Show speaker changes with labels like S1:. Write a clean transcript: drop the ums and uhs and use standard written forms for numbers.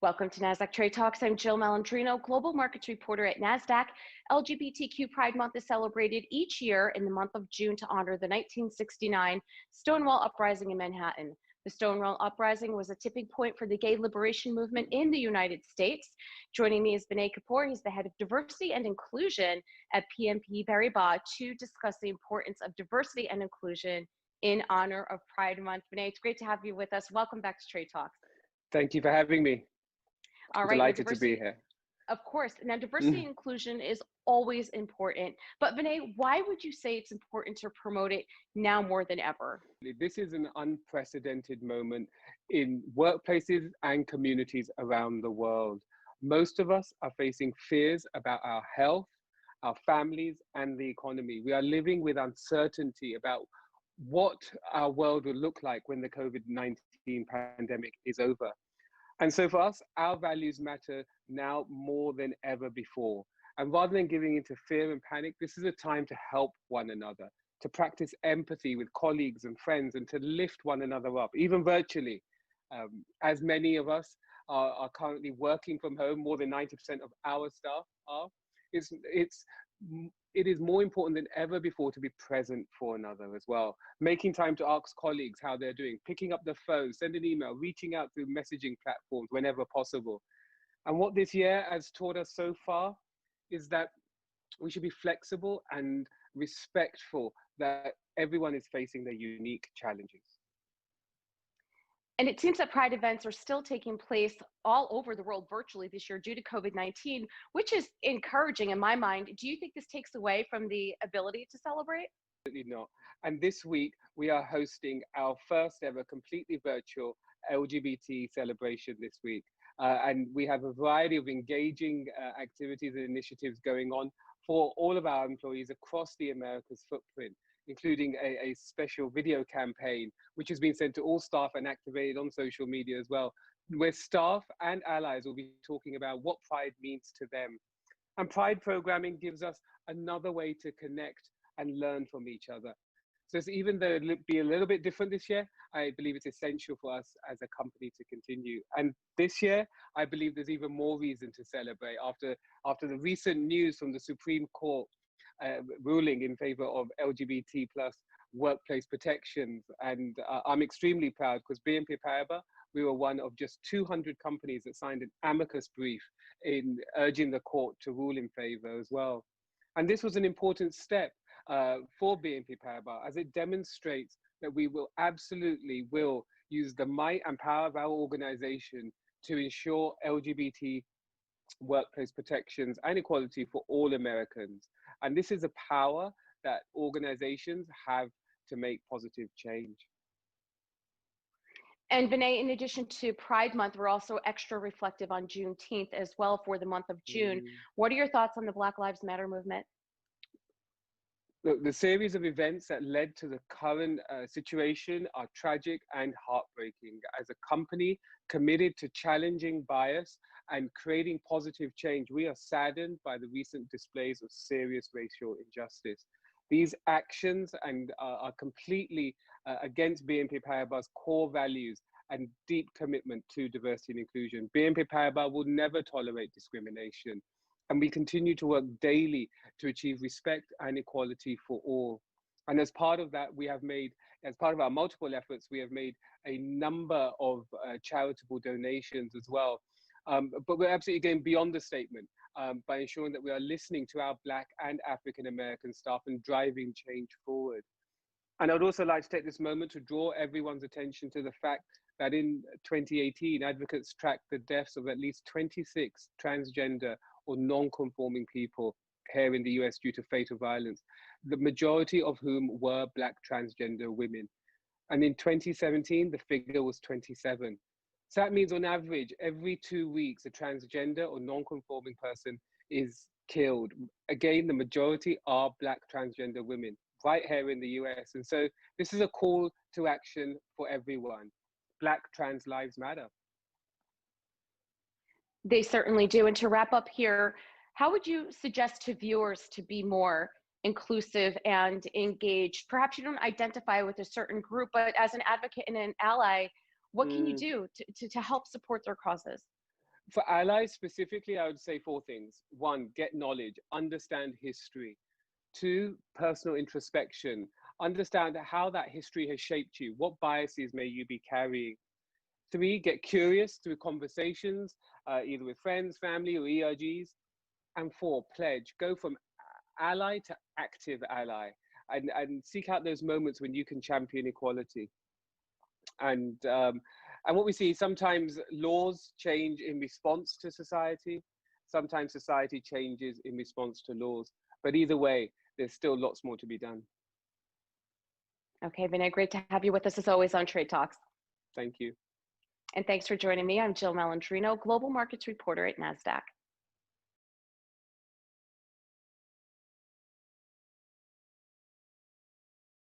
S1: Welcome to Nasdaq Trade Talks. I'm Jill Malandrino, Global Markets Reporter at Nasdaq. LGBTQ Pride Month is celebrated each year in the month of June to honor the 1969 Stonewall Uprising in Manhattan. The Stonewall Uprising was a tipping point for the gay liberation movement in the United States. Joining me is Vinay Kapoor. He's the head of diversity and inclusion at Paribas to discuss the importance of diversity and inclusion in honor of Pride Month. Vinay, it's great to have you with us. Welcome back to Trade Talks.
S2: Thank you for having me.
S1: All right,
S2: delighted to be here.
S1: Of course. Now, diversity and inclusion is always important. But Vinay, why would you say it's important to promote it now more than ever?
S2: This is an unprecedented moment in workplaces and communities around the world. Most of us are facing fears about our health, our families, and the economy. We are living with uncertainty about what our world will look like when the COVID-19 pandemic is over. And so for us, our values matter now more than ever before. And rather than giving into fear and panic, this is a time to help one another, to practice empathy with colleagues and friends, and to lift one another up, even virtually. As many of us are currently working from home, more than 90% of our staff are, it is more important than ever before to be present for another as well. Making time to ask colleagues how they're doing, picking up the phone, send an email, reaching out through messaging platforms whenever possible. And what this year has taught us so far is that we should be flexible and respectful that everyone is facing their unique challenges.
S1: And it seems that Pride events are still taking place all over the world virtually this year due to COVID-19, which is encouraging in my mind. Do you think this takes away from the ability to celebrate?
S2: Absolutely not. And this week, we are hosting our first ever completely virtual LGBT celebration this week. And we have a variety of engaging activities and initiatives going on for all of our employees across the Americas footprint, including a special video campaign, which has been sent to all staff and activated on social media as well, where staff and allies will be talking about what Pride means to them. And Pride programming gives us another way to connect and learn from each other. So even though it'll be a little bit different this year, I believe it's essential for us as a company to continue. And this year, I believe there's even more reason to celebrate after the recent news from the Supreme Court ruling in favor of LGBT plus workplace protections. And I'm extremely proud because BNP Paribas, we were one of just 200 companies that signed an amicus brief in urging the court to rule in favor as well. And this was an important step for BNP Paribas, as it demonstrates that we will absolutely use the might and power of our organization to ensure LGBT workplace protections and equality for all Americans. And this is a power that organizations have to make positive change.
S1: And Vinay, in addition to Pride Month, we're also extra reflective on Juneteenth as well for the month of June. What are your thoughts on the Black Lives Matter movement?
S2: Look, the series of events that led to the current situation are tragic and heartbreaking. As a company committed to challenging bias and creating positive change, we are saddened by the recent displays of serious racial injustice. These actions are completely against BNP Paribas' core values and deep commitment to diversity and inclusion. BNP Paribas will never tolerate discrimination, and we continue to work daily to achieve respect and equality for all. And as part of that, as part of our multiple efforts, we have made a number of charitable donations as well. But we're absolutely going beyond the statement by ensuring that we are listening to our Black and African American staff and driving change forward. And I'd also like to take this moment to draw everyone's attention to the fact that in 2018, advocates tracked the deaths of at least 26 transgender or non-conforming people here in the US due to fatal violence, the majority of whom were Black transgender women. And in 2017, the figure was 27. So that means on average, every 2 weeks, a transgender or non-conforming person is killed. Again, the majority are Black transgender women right here in the US. And so this is a call to action for everyone. Black trans lives matter.
S1: They certainly do. And to wrap up here, how would you suggest to viewers to be more inclusive and engaged? Perhaps you don't identify with a certain group, but as an advocate and an ally, what can you do to help support their causes?
S2: For allies specifically, I would say four things. One, get knowledge, understand history. Two, personal introspection, understand how that history has shaped you. What biases may you be carrying? Three, get curious through conversations, either with friends, family, or ERGs. And four, pledge. Go from ally to active ally, and seek out those moments when you can champion equality. And and what we see, sometimes laws change in response to society. Sometimes society changes in response to laws. But either way, there's still lots more to be done.
S1: Okay, Vinay, great to have you with us as always on Trade Talks.
S2: Thank you.
S1: And thanks for joining me. I'm Jill Malandrino, Global Markets Reporter at Nasdaq.